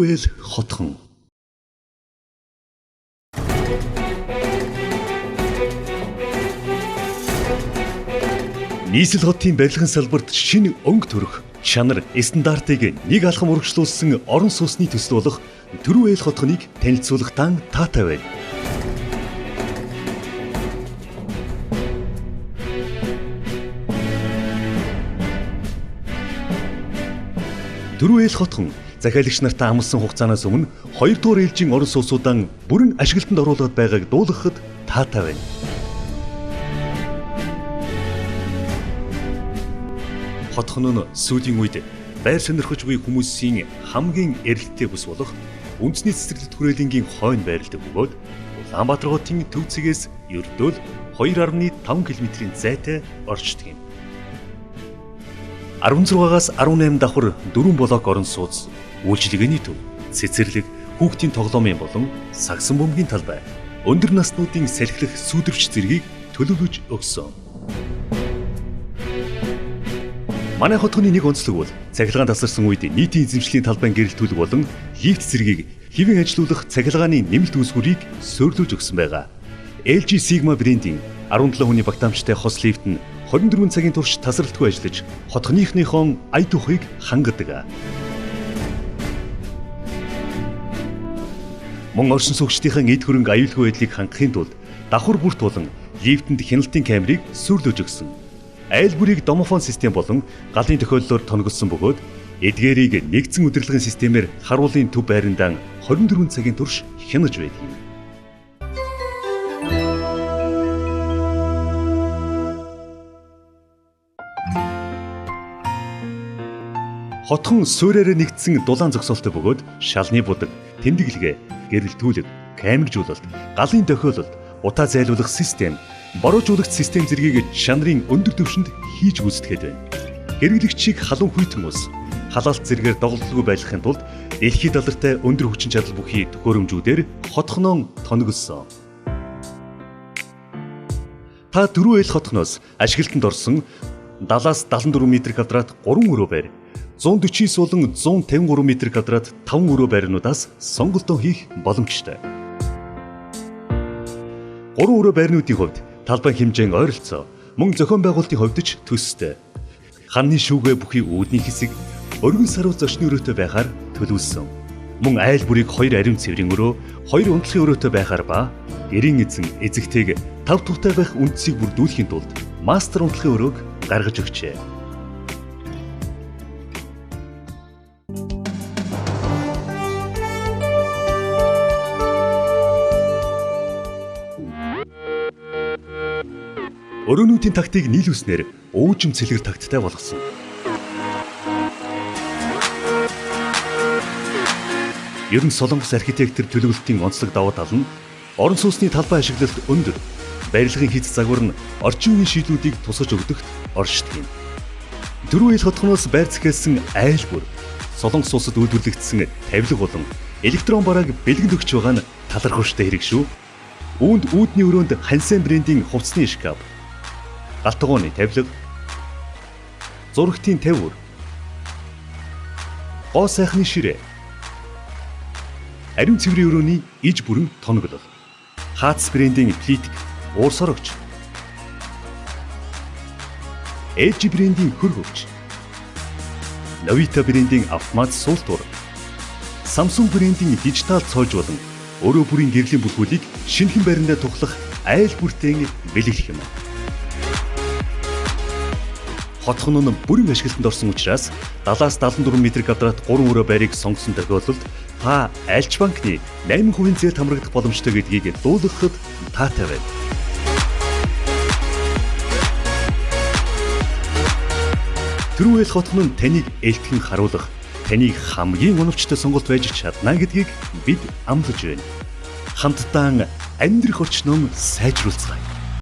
Дөрвөл хотхон. Нийслэл хотын барилгын салбарт шинэ өнгө төрөх, чанар, стандартыг нэг алхам урагшлуулсан орон сууцны төсөл болох Дөрвөл хотхоныг танилцуулах дан таатай байна. Дөрвөл хотхон захиалагч нартай амласан хугацаанаас өмнө 2 дугаар ээлжийн орон сууцуудаа бүрэн ашиглалтанд оруулаад байгааг дуулгахад таатай байна. Хотхон нь сүүлийн үед байр сонирхож буй хүмүүсийн хамгийн эрэлттэй бүс болох үндэсний цэцэрлэгт хүрээлэнгийн хойно байрладаг бөгөөд Улаанбаатар хотын төв цэгээс ердөөл 2.5 км-ийн зайтай орчдөг юм. 16-аас 18 давхар 4 блок орон сууц, үйлчилгээний төв, цэцэрлэг, хүүхдийн тоглоомын болон сагсан бөмбөгийн талбай, өндөр наснуудын салхилах сүйдвэрч зэргийг төлөвлөж өгсөн. Манай хотхоны нэг онцлог бол цахилгаан тасарсан үед нийтийн эзэмшлийн талбайн гэрэлтүүлэг болон лифт зэргийг хэвэн ажилуулах цахилгааны нэмэлт үүсгүүрийг суйрлуулж өгсөн байгаа. LG Sigma брендийн 17 хүний багтаамжтай хос лифт нь 24 цагийн турш тасралтгүй ажиллаж хотхоныхныхон ая тухыг хангадаг. Мөн оршин суугчдын эд хөрөнгө аюулгүй байдлыг хангахын тулд давхар бүрт болон лифтэнд хяналтын камерыг суйрлуулж өгсөн. Айл бүрийг домофон систем болон галын тохиоллоор тоногдсон бөгөөд эдгээрийг нэгдсэн удирдлагын системээр харуулын төв байрандаа 24 цагийн турш хянаж байдаг юм. Хотхон суурьаараа нэгдсэн дулаан зогсоолтой бөгөөд шалны будаг, тэмдэглэгээ, гэрэлтүүлэг, камержуулалт, галын тохиололт, утаа зайлуулах систем, бороожуулагч систем зэргийг чанарын өндөр түвшинд хийж гүйцэтгэхэд байна. Хэрэглэгчийг халуун хүйтэн ус, халаалт зэргээр доголдолгүй байлгахын тулд дэлхийд алдартай өндөр хүчин чадал бүхий төхөөрөмжүүдээр хотхоноо тоногдсон. Та Дөрвөл хотхоноос ашиглалтанд орсон 70-аас 74 м2 3 өрөө байр, 149 болон 153 м2 5 өрөө байрнуудаас сонголтоо хийх боломжтой. 3 өрөө байрнуудын хувьд талбай хэмжээ ойролцоо, мөн зохион байгуулалтын хувьд ч төстэй. Ханны шүүгээ бүхий үүдний хэсэг, өргөн саруу зочны өрөөтэй байхаар төлөвлөсөн. Мөн айл бүрийг 2 ариун цэврийн өрөө, 2 унтлахын өрөөтэй байхаар ба гэрийн эзэн эзэгтэйг 5 тухтай байх үндсийг бүрдүүлэхийн тулд мастер унтлахын өрөөг гаргаж өгчээ. Өрөөнүүдийн тактыг нийлүүлснээр уужим цэлгэр такттай болгосон. Ер нь Солонгос архитектор төлөвлөлтийн онцлог давуу тал нь орон сууцны талбай ашиглалт өндөр, барилгын хийц загвар нь орчин үеийн шийдлүүдийг тусгаж өгдөгт оршдог юм. Дөрвөл хотхоноос байр захиалсан айл бүр, Солонгос улсад үйлдвэрлэгдсэн тавилга болон электрон барааг бэлгэнд өгч байгаа нь талархууштай хэрэг шүү. Үүнд үүдний өрөөнд Хансен брендийн хувцсны шкаф, галтгооны тавилга, зурагтын тавьур, гоо сайхны ширээ, ариун цэврийн өрөөний иж бүрэн тоноглол, Хац брендийн плитик, уур сорогч, LG брендийн хөр хөвч, Novita брендийн автомат суултуур, Samsung брендийн дижитал цоож болон өөрөө бүрийн гэрлийн бүрхүүлийг шинэхэн байрандаа тухлах айл бүртээ бэлэглэх юм. Хотхон нь бүрэн ашиглалтанд орсон учраас 70-аас 74 м2 3 өрөө байрыг сонгосон тохиолдолд та Альч банкны 8% зээлд хамрагдах боломжтой гэдгийг дуулгахад таатай байна. Дөрвөл хотхон нь таныг элтгэн харуулах, таныг хамгийн оновчтой сонголт байж чадна гэдгийг бид амлаж байна. Хамтдаа амьдрах орчноо сайжруулцгаая.